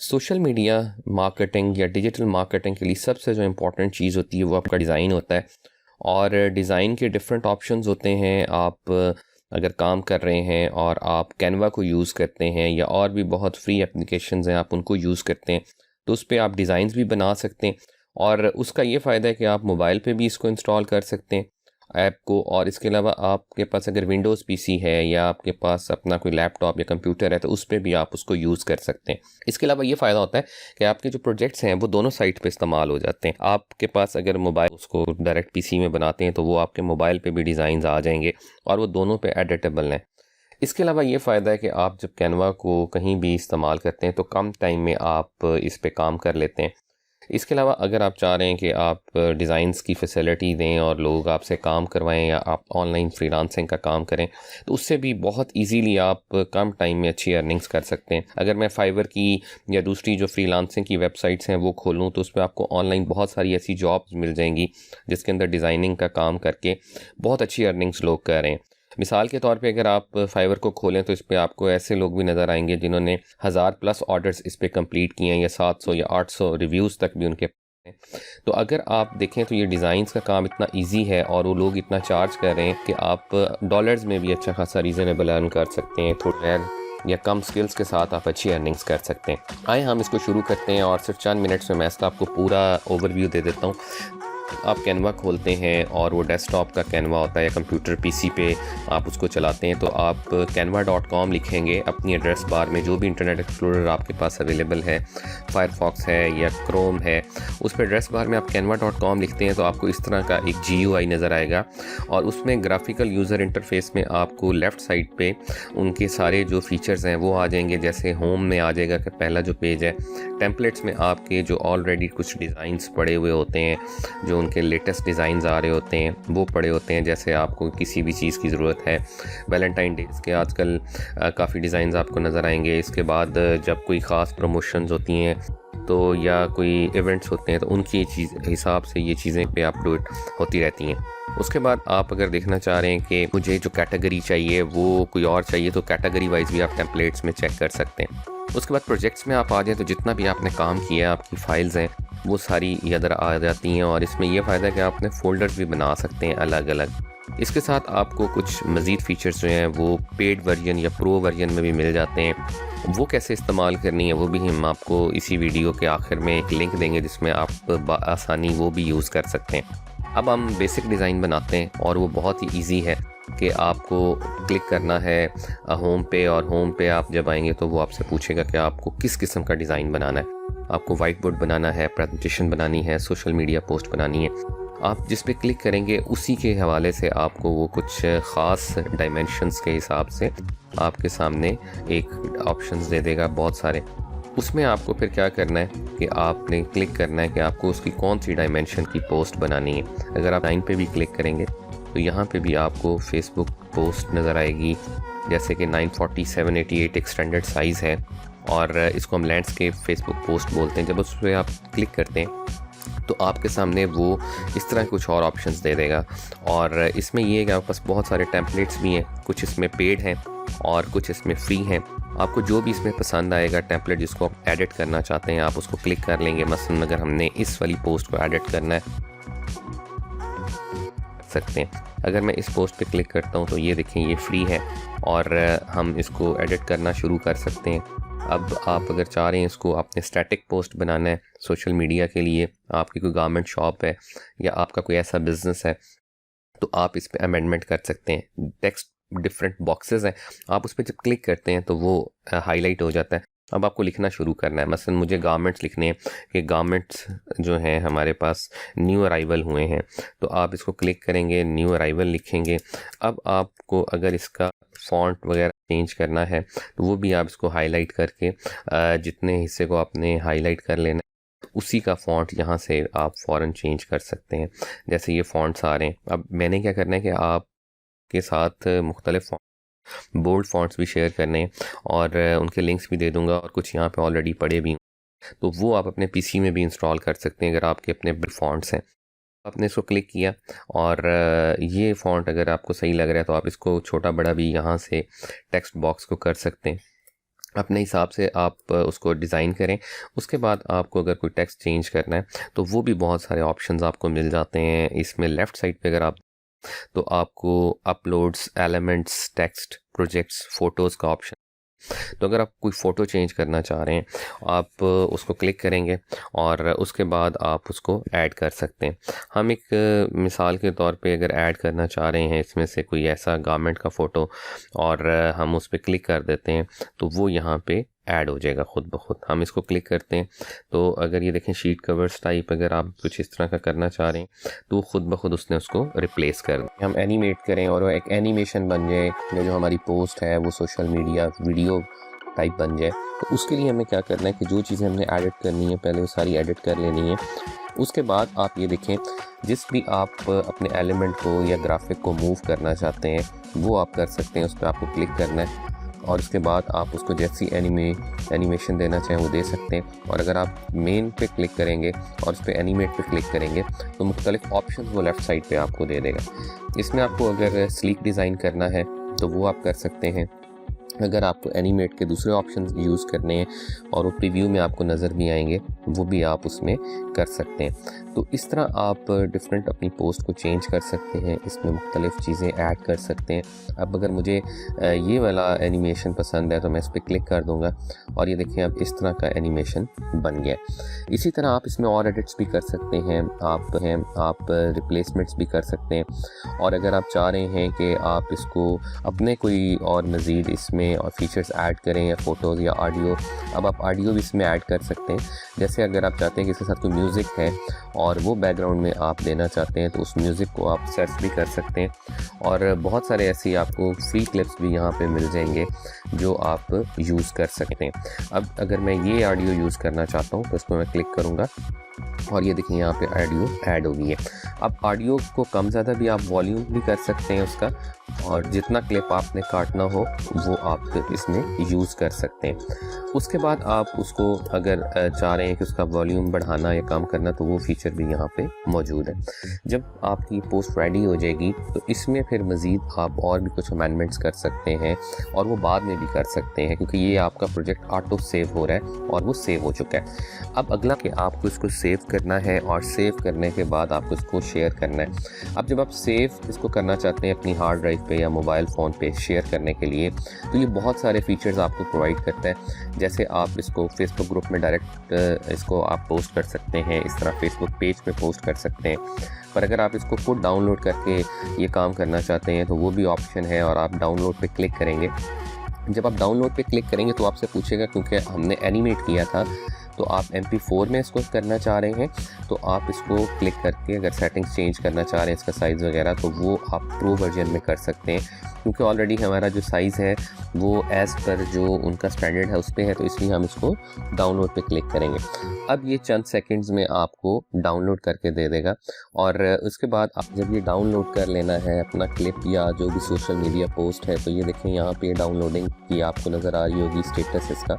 Social media marketing या digital marketing के लिए सबसे जो इम्पोर्टेंट चीज़ होती है वो आपका डिज़ाइन होता है। और डिज़ाइन के डिफरेंट ऑप्शंस होते हैं। आप अगर काम कर रहे हैं और आप कैनवा को यूज़ करते हैं या और भी बहुत फ्री एप्लीकेशंस हैं, आप उनको यूज़ करते हैं, तो उस पे आप डिज़ाइंस भी बना सकते हैं। और उसका ये फ़ायदा है कि आप मोबाइल पे भी इसको इंस्टॉल कर सकते हैं ऐप को। और इसके अलावा आपके पास अगर विंडोज़ पीसी है या आपके पास अपना कोई लैपटॉप या कंप्यूटर है तो उस पे भी आप उसको यूज़ कर सकते हैं। इसके अलावा ये फ़ायदा होता है कि आपके जो प्रोजेक्ट्स हैं वो दोनों साइट पे इस्तेमाल हो जाते हैं। आपके पास अगर मोबाइल उसको डायरेक्ट पीसी में बनाते हैं तो वो आपके मोबाइल पे भी डिज़ाइंस आ जाएंगे और वो दोनों पे एडिटेबल हैं। इसके अलावा ये फ़ायदा है कि आप जब कैनवा को कहीं भी इस्तेमाल करते हैं तो कम टाइम में आप इस पे काम कर लेते हैं। इसके अलावा अगर आप चाह रहे हैं कि आप डिज़ाइंस की फैसिलिटी दें और लोग आपसे काम करवाएं या आप ऑनलाइन फ्रीलांसिंग का काम करें, तो उससे भी बहुत इजीली आप कम टाइम में अच्छी अर्निंग्स कर सकते हैं। अगर मैं फाइवर की या दूसरी जो फ्रीलांसिंग की वेबसाइट्स हैं वो खोलूँ तो उस पर आपको ऑनलाइन बहुत सारी ऐसी जॉब्स मिल जाएंगी जिसके अंदर डिज़ाइनिंग का काम करके बहुत अच्छी अर्निंग्स लोग कर रहे हैं। मिसाल के तौर पे अगर आप फाइवर को खोलें तो इस पे आपको ऐसे लोग भी नज़र आएंगे जिन्होंने 1000+ ऑर्डर्स इस पे कंप्लीट किए हैं या 700 या 800 रिव्यूज़ तक भी उनके हैं। तो अगर आप देखें तो ये डिज़ाइंस का काम इतना इजी है और वो लोग इतना चार्ज कर रहे हैं कि आप डॉलर्स में भी अच्छा खासा रीज़नेबल अर्न कर सकते हैं। थोड़ा या कम स्किल्स के साथ आप अच्छी अर्निंग्स कर सकते हैं। आए हम इसको शुरू करते हैं और सिर्फ चंद मिनट्स में मैं इसका आपको पूरा ओवरव्यू दे देता हूँ। आप कैनवा खोलते हैं और वो डेस्कटॉप का कैनवा होता है या कंप्यूटर पीसी पे आप उसको चलाते हैं तो आप canva.com लिखेंगे अपनी एड्रेस बार में। जो भी इंटरनेट एक्सप्लोरर आपके पास अवेलेबल है, फायरफॉक्स है या क्रोम है, उस पर एड्रेस बार में आप canva.com लिखते हैं तो आपको इस तरह का एक GUI नज़र आएगा और उसमें ग्राफिकल यूज़र इंटरफेस में आपको लेफ़्ट साइड पे उनके सारे जो फीचर्स हैं वो आ जाएंगे। जैसे होम में आ जाएगा कि पहला जो पेज है, टेम्पलेट्स में आपके जो ऑलरेडी कुछ डिज़ाइंस पड़े हुए होते हैं, जो उनके लेटेस्ट डिज़ाइंस आ रहे होते हैं वो पड़े होते हैं। जैसे आपको किसी भी चीज़ की ज़रूरत है, वैलेंटाइन डेज़ के आजकल काफ़ी डिज़ाइंस आपको नज़र आएंगे। इसके बाद जब कोई ख़ास प्रमोशंस होती हैं तो या कोई इवेंट्स होते हैं तो उनकी चीज़ हिसाब से ये चीज़ें पे अपडेट होती रहती हैं। उसके बाद आप अगर देखना चाह रहे हैं कि मुझे जो कैटेगरी चाहिए वो कोई और चाहिए तो कैटेगरी वाइज भी आप टेम्पलेट्स में चेक कर सकते हैं। उसके बाद प्रोजेक्ट्स में आप आ जाएँ तो जितना भी आपने काम किया है, आपकी फ़ाइल्स हैं वो सारी इधर आ जाती हैं। और इसमें यह फ़ायदा है कि आप अपने फ़ोल्डर्स भी बना सकते हैं अलग अलग। इसके साथ आपको कुछ मज़ीद फ़ीचर्स जो हैं वो पेड वर्जन या प्रो वर्जन में भी मिल जाते हैं। वो कैसे इस्तेमाल करनी है वो भी हम आपको इसी वीडियो के आखिर में एक लिंक देंगे जिसमें आप आसानी वो भी यूज़ कर सकते हैं। अब हम बेसिक डिज़ाइन बनाते हैं और वो बहुत ही ईजी है कि आपको क्लिक करना है होम पे, और होम पे आप जब आएंगे तो वो आपसे पूछेगा कि आपको किस किस्म का डिज़ाइन बनाना है। आपको वाइट बोर्ड बनाना है, प्रेजेंटेशन बनानी है, सोशल मीडिया पोस्ट बनानी है। आप जिस पे क्लिक करेंगे उसी के हवाले से आपको वो कुछ ख़ास डायमेंशंस के हिसाब से आपके सामने एक ऑप्शंस दे देगा बहुत सारे। उसमें आपको फिर क्या करना है कि आपने क्लिक करना है कि आपको उसकी कौन सी डायमेंशन की पोस्ट बनानी है। अगर आप लाइन पे भी क्लिक करेंगे तो यहाँ पे भी आपको फेसबुक पोस्ट नज़र आएगी, जैसे कि 940x788 एक स्टैंडर्ड साइज़ है और इसको हम लैंडस्केप फेसबुक पोस्ट बोलते हैं। जब उस पर आप क्लिक करते हैं तो आपके सामने वो इस तरह कुछ और ऑप्शंस दे देगा। और इसमें ये है कि आपके पास बहुत सारे टेम्पलेट्स भी हैं, कुछ इसमें पेड हैं और कुछ इसमें फ्री हैं। आपको जो भी इसमें पसंद आएगा टेम्पलेट जिसको आप एडिट करना चाहते हैं आप उसको क्लिक कर लेंगे। मसलन अगर हमने इस वाली पोस्ट को एडिट करना है सकते हैं। अगर मैं इस पोस्ट पे क्लिक करता हूँ तो ये देखें ये फ्री है और हम इसको एडिट करना शुरू कर सकते हैं। अब आप अगर चाह रहे हैं इसको आपने स्टैटिक पोस्ट बनाना है सोशल मीडिया के लिए, आपकी कोई गारमेंट शॉप है या आपका कोई ऐसा बिज़नेस है तो आप इस पर अमेंडमेंट कर सकते हैं। टेक्स्ट डिफरेंट बॉक्सेस हैं, आप उस पर जब क्लिक करते हैं तो वो हाईलाइट हो जाता है। अब आपको लिखना शुरू करना है। मसलन मुझे गारमेंट्स लिखने हैं कि गारमेंट्स जो हैं हमारे पास न्यू अराइवल हुए हैं, तो आप इसको क्लिक करेंगे, न्यू अराइवल लिखेंगे। अब आपको अगर इसका फ़ॉन्ट वगैरह चेंज करना है तो वो भी आप इसको हाईलाइट करके जितने हिस्से को आपने हाईलाइट कर लेना है उसी का फ़ॉन्ट यहाँ से आप फ़ौरन चेंज कर सकते हैं। जैसे ये फ़ॉन्ट्स आ रहे हैं, अब मैंने क्या करना है कि आप के साथ मुख्तलिफ बोल्ड फ़ॉन्ट्स भी शेयर करने हैं और उनके लिंक्स भी दे दूंगा और कुछ यहाँ पे ऑलरेडी पड़े भी हैं तो वो आप अपने पीसी में भी इंस्टॉल कर सकते हैं अगर आपके अपने फ़ॉन्ट्स हैं। आपने इसको क्लिक किया और ये फ़ॉन्ट अगर आपको सही लग रहा है तो आप इसको छोटा बड़ा भी यहाँ से टेक्स्ट बॉक्स को कर सकते हैं। अपने हिसाब से आप उसको डिज़ाइन करें। उसके बाद आपको अगर कोई टेक्स्ट चेंज करना है तो वो भी बहुत सारे ऑप्शंस आपको मिल जाते हैं। इसमें लेफ़्ट साइड पे अगर आप तो आपको uploads, elements, text, projects, photos का ऑप्शन। तो अगर आप कोई फ़ोटो चेंज करना चाह रहे हैं, आप उसको क्लिक करेंगे और उसके बाद आप उसको ऐड कर सकते हैं। हम एक मिसाल के तौर पे अगर ऐड करना चाह रहे हैं इसमें से कोई ऐसा गारमेंट का फ़ोटो और हम उस पर क्लिक कर देते हैं तो वो यहाँ पे ऐड हो जाएगा खुद ब खुद। हम इसको क्लिक करते हैं तो अगर ये देखें शीट कवर्स टाइप अगर आप कुछ इस तरह का करना चाह रहे हैं तो वो खुद ब खुद उसने उसको रिप्लेस कर दिया। हम एनिमेट करें और वो एक एनिमेशन बन जाए या जो हमारी पोस्ट है वो सोशल मीडिया वीडियो टाइप बन जाए, तो उसके लिए हमें क्या करना है कि जो चीज़ें हमने एडिट करनी है पहले वो सारी एडिट कर लेनी है। उसके बाद आप ये देखें जिस भी आप अपने एलिमेंट को या ग्राफिक को मूव करना चाहते हैं वो आप कर सकते हैं। उस पर आपको क्लिक करना है और उसके बाद आप उसको जैसी एनिमेशन देना चाहें वो दे सकते हैं। और अगर आप मेन पे क्लिक करेंगे और उस पर एनिमेट पे क्लिक करेंगे तो मुख्तलिफ ऑप्शन वो लेफ़्ट साइड पे आपको दे देगा। इसमें आपको अगर स्लीक डिज़ाइन करना है तो वो आप कर सकते हैं। अगर आपको एनिमेट के दूसरे ऑप्शन यूज़ करने हैं और वो प्रीव्यू में आपको नज़र भी आएंगे वो भी आप उसमें कर सकते हैं। तो इस तरह आप डिफरेंट अपनी पोस्ट को चेंज कर सकते हैं, इसमें मुख्तलिफ़ चीज़ें ऐड कर सकते हैं। अब अगर मुझे ये वाला एनिमेशन पसंद है तो मैं इस पर क्लिक कर दूँगा और ये देखें अब इस तरह का एनिमेशन बन गया। इसी तरह आप इसमें और एडिट्स भी कर सकते हैं, आप रिप्लेसमेंट्स भी कर सकते हैं। और अगर आप चाह रहे हैं कि आप इसको अपने कोई और मज़ीद इसमें और फीचर्स ऐड करें या फ़ोटोज़ या ऑडियो, अब आप ऑडियो भी इसमें ऐड कर सकते हैं। जैसे अगर आप चाहते हैं कि इसके साथ कोई म्यूज़िक है और वो बैकग्राउंड में आप देना चाहते हैं तो उस म्यूज़िक को आप सर्च भी कर सकते हैं। और बहुत सारे ऐसी आपको फ्री क्लिप्स भी यहाँ पे मिल जाएंगे जो आप यूज़ कर सकते हैं। अब अगर मैं ये ऑडियो यूज़ करना चाहता हूँ तो इसको मैं क्लिक करूँगा और ये देखिए यहाँ पे ऑडियो ऐड हो गई है। अब ऑडियो को कम ज़्यादा भी आप वॉल्यूम भी कर सकते हैं उसका, और जितना क्लिप आपने काटना हो वो आप इसमें यूज़ कर सकते हैं। उसके बाद आप उसको अगर चाह रहे हैं कि उसका वॉल्यूम बढ़ाना या कम करना तो वो फीचर भी यहाँ पे मौजूद है। जब आपकी पोस्ट रेडी हो जाएगी तो इसमें फिर मज़ीद आप और भी कुछ अमेंडमेंट्स कर सकते हैं और वो बाद में भी कर सकते हैं क्योंकि ये आपका प्रोजेक्ट ऑटो सेव हो रहा है और वो सेव हो चुका है। अब अगला कि आपको इसको सेव करना है और सेव करने के बाद आपको इसको शेयर करना है। अब जब आप सेव इसको करना चाहते हैं अपनी हार्ड ड्राइव पे या मोबाइल फ़ोन पे शेयर करने के लिए तो ये बहुत सारे फीचर्स आपको प्रोवाइड करता है। जैसे आप इसको फेसबुक ग्रुप में डायरेक्ट इसको आप पोस्ट कर सकते हैं, इस तरह फेसबुक पेज पे पोस्ट कर सकते हैं। पर अगर आप इसको खुद डाउनलोड करके ये काम करना चाहते हैं तो वो भी ऑप्शन है और आप डाउनलोड पे क्लिक करेंगे। जब आप डाउनलोड पे क्लिक करेंगे तो आपसे पूछेगा क्योंकि हमने एनिमेट किया था तो आप MP4 में इसको करना चाह रहे हैं तो आप इसको क्लिक करके अगर सेटिंग्स चेंज करना चाह रहे हैं इसका साइज़ वगैरह तो वो आप प्रो वर्जन में कर सकते हैं क्योंकि ऑलरेडी हमारा जो साइज़ है वो एज़ पर जो उनका स्टैंडर्ड है उस पर है, तो इसलिए हम इसको डाउनलोड पे क्लिक करेंगे। अब ये चंद सेकंड्स में आपको डाउनलोड करके दे देगा और उसके बाद आप जब ये डाउनलोड कर लेना है अपना क्लिप या जो भी सोशल मीडिया पोस्ट है तो ये देखें यहाँ पे डाउनलोडिंग की आपको नज़र आ रही होगी स्टेटस इसका।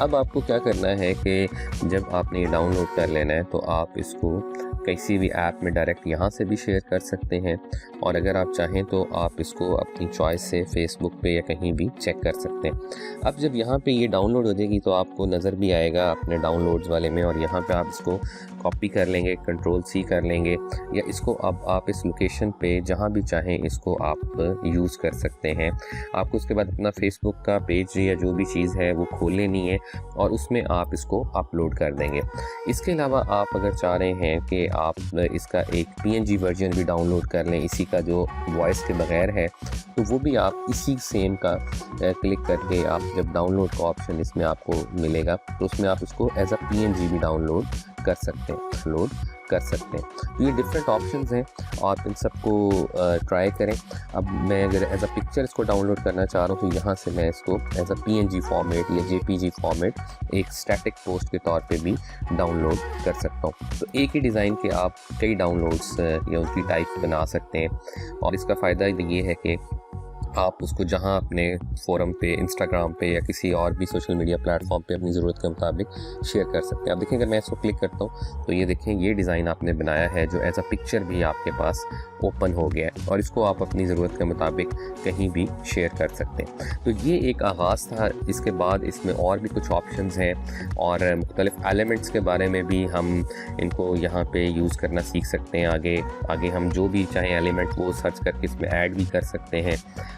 अब आपको क्या करना है कि जब आपने ये डाउनलोड कर लेना है तो आप इसको किसी भी ऐप में डायरेक्ट यहाँ से भी शेयर कर सकते हैं और अगर आप चाहें तो आप इसको अपनी चॉइस से फेसबुक पे या कहीं भी चेक कर सकते हैं। अब जब यहाँ पे ये डाउनलोड हो जाएगी तो आपको नज़र भी आएगा अपने डाउनलोड्स वाले में और यहाँ पे आप इसको कॉपी कर लेंगे, Ctrl+C कर लेंगे या इसको अब आप इस लोकेशन पे जहाँ भी चाहें इसको आप यूज़ कर सकते हैं। आपको उसके बाद अपना फेसबुक का पेज या जो भी चीज़ है वो खोल लेनी है और उसमें आप इसको अपलोड कर देंगे। इसके अलावा आप अगर चाह रहे हैं कि आप इसका एक PNG वर्जन भी डाउनलोड कर लें इसी का जो वॉइस के बगैर है तो वो भी आप इसी सेम का क्लिक करके आप जब डाउनलोड का ऑप्शन इसमें आपको मिलेगा तो उसमें आप इसको एज अ PNG भी डाउनलोड कर सकते हैं, अपलोड कर सकते हैं। तो ये डिफरेंट ऑप्शंस हैं और इन सबको ट्राई करें। अब मैं अगर एज अ पिक्चर इसको डाउनलोड करना चाह रहा हूँ तो यहाँ से मैं इसको एज अ PNG फॉर्मेट या JPG फॉर्मेट एक स्टैटिक पोस्ट के तौर पे भी डाउनलोड कर सकता हूँ। तो एक ही डिज़ाइन के आप कई डाउनलोड्स या उनकी टाइप्स बना सकते हैं और इसका फ़ायदा ये है कि आप उसको जहां अपने फोरम पे, इंस्टाग्राम पे या किसी और भी सोशल मीडिया प्लेटफॉर्म पे अपनी ज़रूरत के मुताबिक शेयर कर सकते हैं। आप देखें, अगर मैं इसको क्लिक करता हूँ तो ये देखें, ये डिज़ाइन आपने बनाया है जो एज अ पिक्चर भी आपके पास ओपन हो गया है और इसको आप अपनी ज़रूरत के मुताबिक कहीं भी शेयर कर सकते हैं। तो ये एक आगाज़ था। इसके बाद इसमें और भी कुछ ऑप्शंस हैं और मुख्तलिफ एलिमेंट्स के बारे में भी हम इनको यहाँ पे यूज़ करना सीख सकते हैं। आगे हम जो भी चाहें एलिमेंट वो सर्च करके इसमें ऐड भी कर सकते हैं।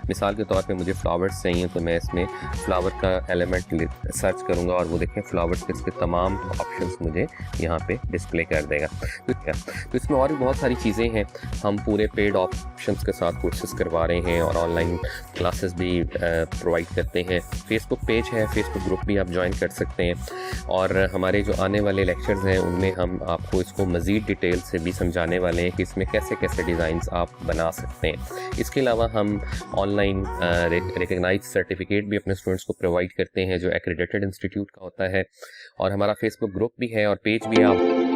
मिसाल के तौर पे मुझे फ्लावर्स चाहिए तो मैं इसमें फ्लावर का एलिमेंट सर्च करूँगा और वो देखें फ्लावर्स के इसके तमाम ऑप्शंस मुझे यहाँ पे डिस्प्ले कर देगा। तो इसमें और भी बहुत सारी चीज़ें हैं। हम पूरे पेड ऑप्शंस के साथ कोर्सेज करवा रहे हैं और ऑनलाइन क्लासेस भी प्रोवाइड करते हैं। फेसबुक पेज है, फेसबुक ग्रुप भी आप ज्वाइन कर सकते हैं और हमारे जो आने वाले लेक्चर्स हैं उनमें हम आपको इसको मज़ीद डिटेल से भी समझाने वाले हैं कि इसमें कैसे कैसे डिज़ाइंस आप बना सकते हैं। इसके अलावा हम ऑनलाइन रिकग्नाइज सर्टिफिकेट भी अपने स्टूडेंट्स को प्रोवाइड करते हैं जो एक्रेडिटेड इंस्टीट्यूट का होता है और हमारा फेसबुक ग्रुप भी है और पेज भी आप